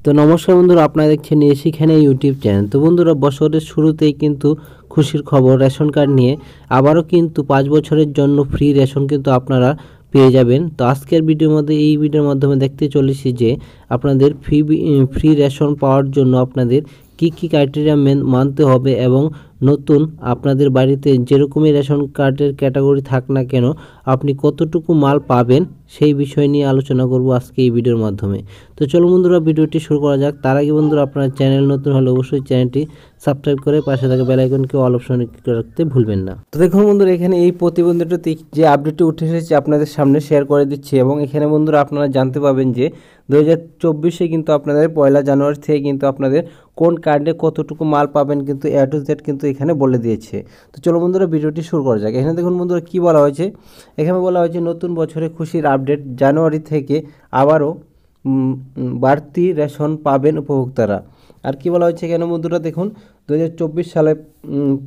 তো নমস্কার বন্ধুরা, আপনারা দেখছেন এসিখানে ইউটিউব চ্যানেল। তো বন্ধুরা, বছরের শুরুতেই কিন্তু খুশির খবর, রেশন কার্ড নিয়ে আবারও কিন্তু 5 বছরের জন্য ফ্রি রেশন কিন্তু আপনারা পেয়ে যাবেন। তো আজকের এই ভিডিওর মাধ্যমে দেখতে চলেছি যে আপনাদের ফ্রি রেশন পাওয়ার জন্য আপনাদের কি ক্রাইটেরিয়া মানতে হবে এবং নতুন আপনাদের বাড়িতে যেরকমই রেশন কার্ডের ক্যাটাগরি থাক না কেন আপনি কতটুকু মাল পাবেন সেই বিষয় নিয়ে আলোচনা করব আজকে এই ভিডিওর মাধ্যমে। তো চলো বন্ধুরা, ভিডিওটি শুরু করা যাক। তার আগে বন্ধুরা, আপনার চ্যানেল নতুন হলে অবশ্যই চ্যানেলটি সাবস্ক্রাইব করে পাশে থাকা বেল আইকনকে অল অপশনে ক্লিক রাখতে ভুলবেন না। তো দেখুন বন্ধুরা, এখানে এই প্রতিবেদনটি যে আপডেটটি উঠে এসেছে আপনাদের সামনে শেয়ার করে দিচ্ছি এবং এখানে বন্ধুরা আপনারা জানতে পাবেন যে 2024 কিন্তু আপনাদের 1 জানুয়ারি থেকে কিন্তু আপনাদের কোন কার্ডে কতটুকু মাল পাবেন কিন্তু A to Z কিন্তু এখানে বলে দিয়েছে। তো চলো বন্ধুরা, ভিডিওটি শুরু করা যাক। এখানে দেখুন বন্ধুরা কি বলা হয়েছে। এখানে বলা হয়েছে নতুন বছরে খুশির আপডেট, জানুয়ারি থেকে আবারও বাড়তি রেশন পাবেন উপভোক্তারা। আর কি বলা হয়েছে এখানে বন্ধুরা দেখুন, 2024 সালে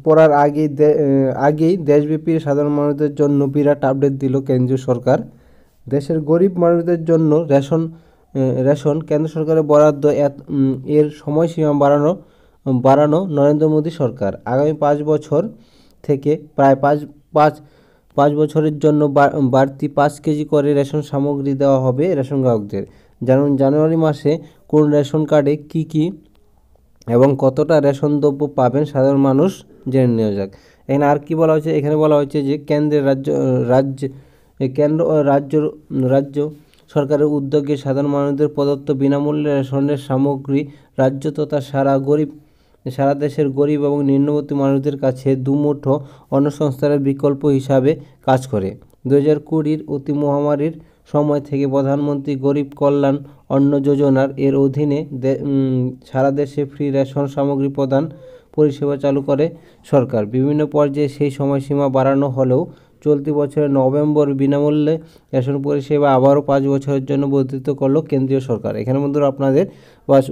পড়ার আগেই দেশব্যাপী সাধারণ মানুষদের জন্য বিরাট আপডেট দিল কেন্দ্রীয় সরকার। দেশের গরিব মানুষদের জন্য রেশন কেন্দ্র সরকারের বরাদ্দ এর সময়সীমা বাড়ানো নরেন্দ্র মোদী সরকার। আগামী 5 বছর থেকে প্রায় পাঁচ বছরের জন্য বাড়তি 5 কেজি করে রেশন সামগ্রী দেওয়া হবে রেশন গ্রাহকদের। জানুয়ারি মাসে কোন রেশন কার্ডে কি এবং কতটা রেশন দ্রব্য পাবেন সাধারণ মানুষ জেনে নেওয়া যাক। এখানে আর কি বলা হয়েছে, এখানে বলা হয়েছে যে কেন্দ্র ও রাজ্য সরকারের উদ্যোগে সাধারণ মানুষদের প্রদত্ত বিনামূল্যে রেশনের সামগ্রী রাজ্য তথা সারা দেশের গরিব এবং নিম্নবর্তী মানুষদের কাছে দুমুঠো অন্নসংস্থানের বিকল্প হিসাবে কাজ করে। 2020 অতি মহামারীর সময় থেকে প্রধানমন্ত্রী গরিব কল্যাণ অন্ন যোজনার এর অধীনে সারা দেশে ফ্রি রেশন সামগ্রী প্রদান পরিষেবা চালু করে সরকার। বিভিন্ন পর্যায়ে সেই সময়সীমা বাড়ানো হলেও চলতি বছরের নভেম্বর বিনামূল্যে রেশন পরিষেবা আবারও 5 বছরের জন্য বর্ধিত করলো কেন্দ্রীয় সরকার। এখানে বন্ধুরা আপনাদের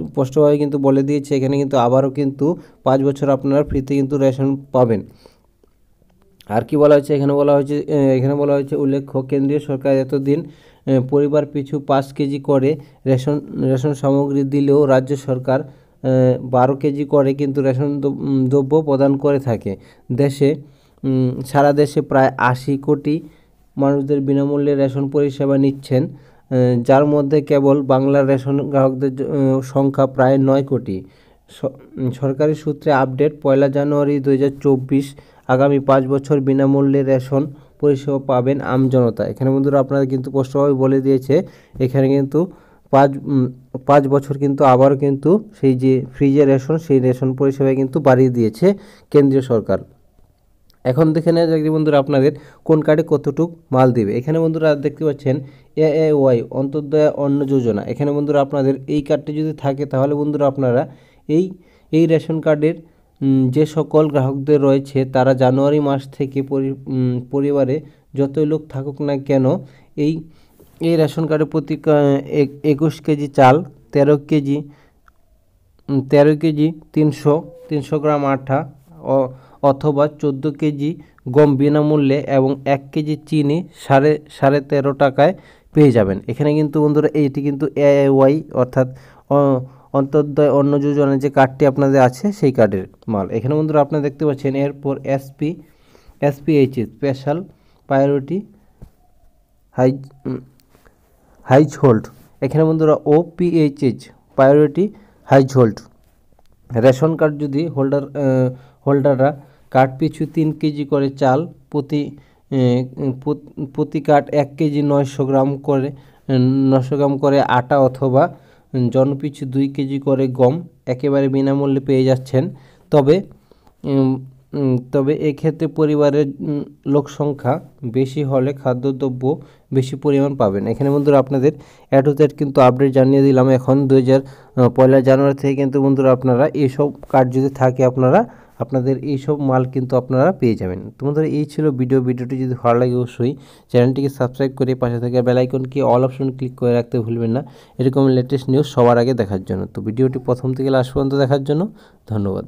স্পষ্টভাবে কিন্তু বলে দিয়েছে, এখানে কিন্তু আবারও কিন্তু 5 বছর আপনারা ফ্রিতে কিন্তু রেশন পাবেন। আর কি বলা হয়েছে, এখানে বলা হয়েছে উল্লেখ্য, কেন্দ্রীয় সরকার এতদিন পরিবার পিছু 5 কেজি করে রেশন সামগ্রী দিলেও রাজ্য সরকার 12 কেজি করে কিন্তু রেশন দ্রব্য প্রদান করে থাকে। সারা দেশে প্রায় 80 কোটি মানুষদের বিনামূল্যে রেশন পরিষেবা নিচ্ছেন, যার মধ্যে কেবল বাংলার রেশন গ্রাহকদের সংখ্যা প্রায় 9 কোটি। সরকারি সূত্রে আপডেট, 1 জানুয়ারি 2024 আগামী 5 বছর বিনামূল্যে রেশন পরিষেবা পাবেন আমজনতা। এখানে বন্ধুরা আপনাদের কিন্তু স্পষ্টভাবে বলে দিয়েছে, এখানে কিন্তু 5 বছর কিন্তু আবারও কিন্তু সেই যে ফ্রি যে রেশন সেই রেশন পরিষেবায় কিন্তু বাড়িয়ে দিয়েছে কেন্দ্রীয় সরকার। এখন দেখে নেওয়া যাক বন্ধুরা আপনাদের কোন কার্ডে কতটুক মাল দিবে। এখানে বন্ধুরা দেখতে পাচ্ছেন AAY অন্তর্দয়া অন্ন যোজনা। এখানে বন্ধুরা আপনাদের এই কার্ডটি যদি থাকে তাহলে বন্ধুরা আপনারা এই রেশন কার্ডের যে সকল গ্রাহকদের রয়েছে তারা জানুয়ারি মাস থেকে পরিবারে যতই লোক থাকুক না কেন এই রেশন কার্ডে প্রতি 21 কেজি চাল, 13 কেজি 300 গ্রাম আটা অথবা 14 কেজি গম বিনামূল্যে এবং 1 কেজি চিনি 13.5 টাকায় পেয়ে যাবেন। এখানে কিন্তু বন্ধুরা এইটি কিন্তু AAY অর্থাৎ অন্তর্দয় অন্ন যোজনার যে কার্ডটি আপনাদের আছে সেই কার্ডের মাল। এখানে বন্ধুরা আপনারা দেখতে পাচ্ছেন। এরপর SPH স্পেশাল প্রায়োরিটি হাইজহোল্ড। এখানে বন্ধুরা OPHH প্রায়োরিটি হাইজহোল্ড রেশন কার্ড যদি হোল্ডাররা কার্ড পিছু 3 কেজি করে চাল, প্রতি কার্ড 1 কেজি 900 গ্রাম করে আটা অথবা জনপিছু 2 কেজি করে গম একেবারে বিনামূল্যে পেয়ে যাচ্ছেন। তবে এক্ষেত্রে পরিবারের লোকসংখ্যা বেশি হলে খাদ্যদ্রব্য বেশি পরিমাণ পাবেন। এখানে বন্ধুরা আপনাদের A to Z কিন্তু আপডেট জানিয়ে দিলাম। এখন 1 জানুয়ারি থেকে কিন্তু বন্ধুরা আপনারা এইসব কার্ড যদি থাকে আপনাদের এইসব মাল কিন্তু আপনারা পেয়ে যাবেন। তো বন্ধুরা এই ছিল ভিডিওটি যদি ভালো লাগে অবশ্যই চ্যানেলটিকে সাবস্ক্রাইব করে পাশে থাকা বেল আইকনকে অল অপশন ক্লিক করে রাখতে ভুলবেন না, এরকম লেটেস্ট নিউজ সবার আগে দেখার জন্য। তো ভিডিওটি প্রথম থেকে লাস্ট পর্যন্ত দেখার জন্য ধন্যবাদ।